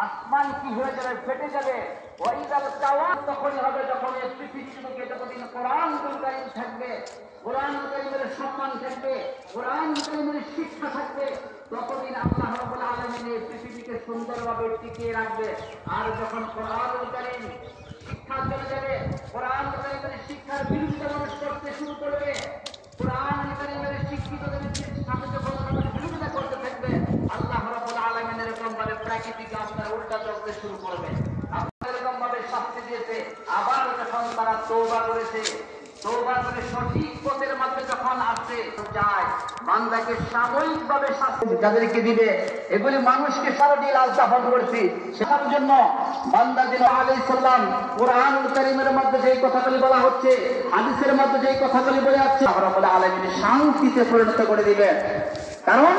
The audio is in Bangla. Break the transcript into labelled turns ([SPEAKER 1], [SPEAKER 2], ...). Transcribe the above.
[SPEAKER 1] আসমান কি হয়ে যাবে, ফেটে যাবে। তখনই হবে যখন এই পৃথিবী থেকে যতদিন কোরআন কারীম থাকবে, কোরআন কারীমের সম্মান থাকবে, কোরআন কারীমের শিক্ষা থাকবে, ততদিন আল্লাহ রাব্বুল আলামিন এই পৃথিবীকে সুন্দরভাবে টিকিয়ে রাখবে। আর যখন কোরআন কারীম শিক্ষা চলে যাবে, কোরআন কারীমের শিক্ষার বিরুদ্ধে মানুষ করতে শুরু করবে, কোরআন কারীমের শিক্ষিতদের সাথে যখন বিরোধিতা করতে থাকবে, আল্লাহ রাব্বুল আলামিন এরকম ভাবে প্রাকৃতিক আপনার উল্টা চলতে শুরু করবে। এরকম ভাবে শাস্তি দিয়েছে। আবার যখন তারা তওবা করেছে, তওবা করে সঠিক পথের মধ্যে যখন আসে যায়, বান্দাকে সাময়িকভাবে শাস্তি যাদেরকে দিবে, এগুলি মানুষকে সারাদিন লাল দাফন করছি। সেটার জন্য বান্দা যেন আলাইহিস সালাম কোরআনুল কারীমের মধ্যে যেই কথাগুলি বলা হচ্ছে, হাদিসের মধ্যে যেই কথাগুলি বলে যাচ্ছে, আল্লাহ রাব্বুল আলামিন শান্তিতে পরিণত করে দিবেন। কারণ